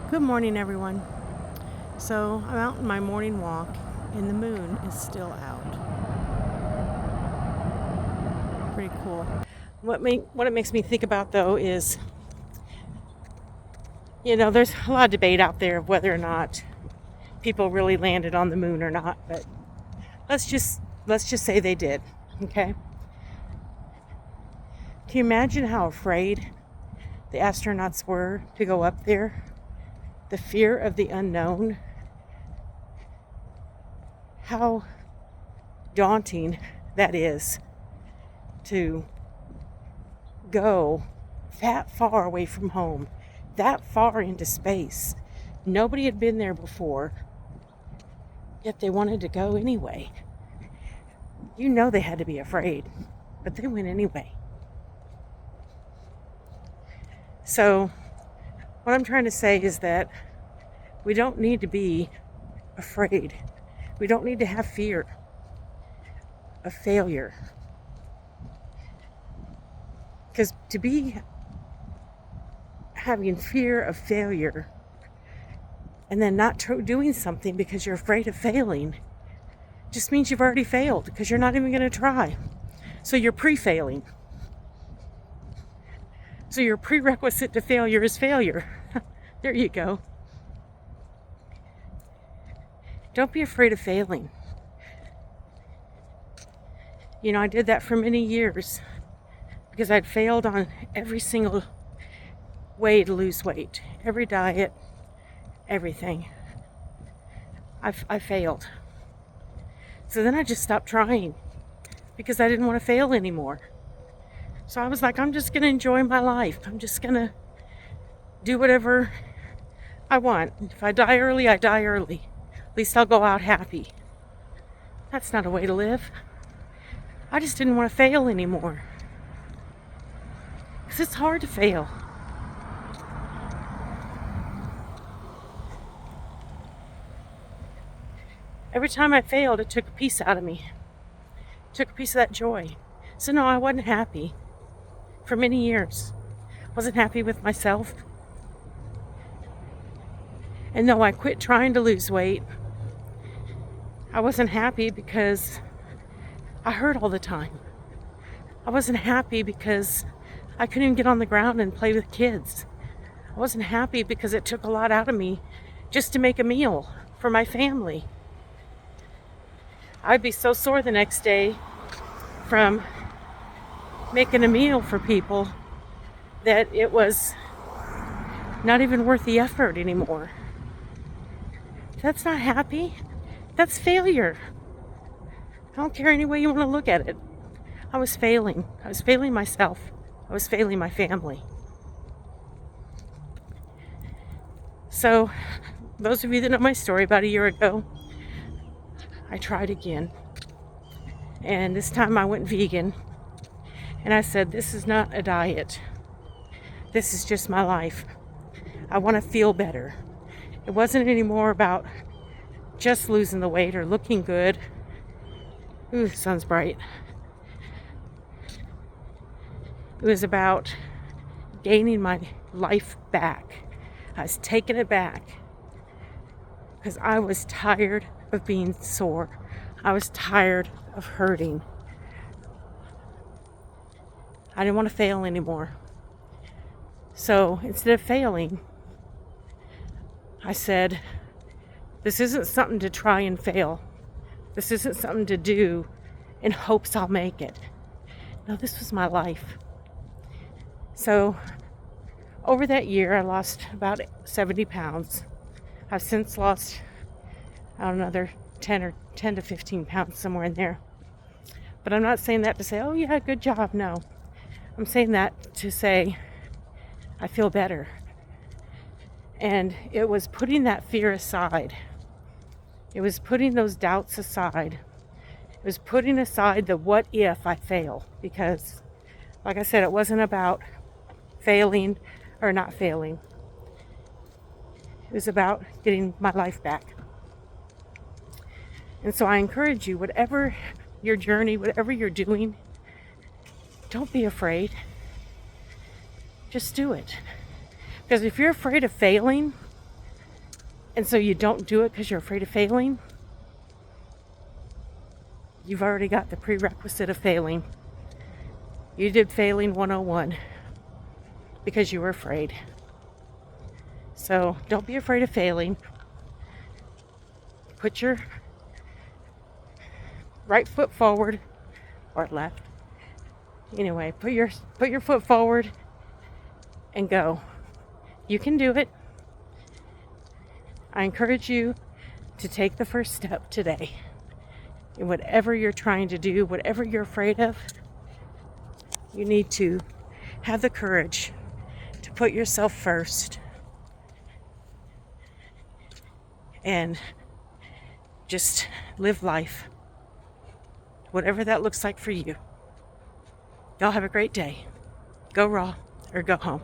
Good morning, everyone. So I'm out in my morning walk, and the moon is still out. Pretty cool. What it makes me think about though is, there's a lot of debate out there of whether or not people really landed on the moon or not. But let's just say they did. Okay. Can you imagine how afraid the astronauts were to go up there? The fear of the unknown. How daunting that is to go that far away from home, that far into space. Nobody had been there before, yet they wanted to go anyway. You know they had to be afraid, but they went anyway. So, what I'm trying to say is that we don't need to be afraid. We don't need to have fear of failure. Because to be having fear of failure and then not doing something because you're afraid of failing just means you've already failed because you're not even going to try. So you're pre-failing. So your prerequisite to failure is failure. There you go. Don't be afraid of failing. I did that for many years because I'd failed on every single way to lose weight, every diet, everything. I failed. So then I just stopped trying because I didn't want to fail anymore. So I was like, I'm just going to enjoy my life. I'm just going to do whatever I want. If I die early, I die early. At least I'll go out happy. That's not a way to live. I just didn't want to fail anymore. Because it's hard to fail. Every time I failed, it took a piece out of me. It took a piece of that joy. So no, I wasn't happy for many years. Wasn't happy with myself. And though I quit trying to lose weight, I wasn't happy because I hurt all the time. I wasn't happy because I couldn't even get on the ground and play with kids. I wasn't happy because it took a lot out of me just to make a meal for my family. I'd be so sore the next day from making a meal for people that it was not even worth the effort anymore. That's not happy. That's failure. I don't care any way you want to look at it. I was failing. I was failing myself. I was failing my family. So, those of you that know my story, about a year ago, I tried again. And this time I went vegan. And I said, this is not a diet. This is just my life. I want to feel better. It wasn't anymore about just losing the weight or looking good. Ooh, the sun's bright. It was about gaining my life back. I was taking it back because I was tired of being sore. I was tired of hurting. I didn't want to fail anymore. So instead of failing, I said, this isn't something to try and fail. This isn't something to do in hopes I'll make it. No, this was my life. So over that year, I lost about 70 pounds. I've since lost another 10 to 15 pounds, somewhere in there. But I'm not saying that to say, oh yeah, good job. No. I'm saying that to say I feel better. And it was putting that fear aside. It was putting those doubts aside. It was putting aside the what if I fail. Because, like I said, it wasn't about failing or not failing. It was about getting my life back. And so I encourage you, whatever your journey, whatever you're doing, don't be afraid. Just do it. Because if you're afraid of failing, and so you don't do it because you're afraid of failing, you've already got the prerequisite of failing. You did failing 101 because you were afraid. So don't be afraid of failing. Put your right foot forward, or left. Anyway, put your foot forward and go. You can do it. I encourage you to take the first step today in whatever you're trying to do, whatever you're afraid of. You need to have the courage to put yourself first and just live life, whatever that looks like for you. Y'all have a great day. Go raw or go home.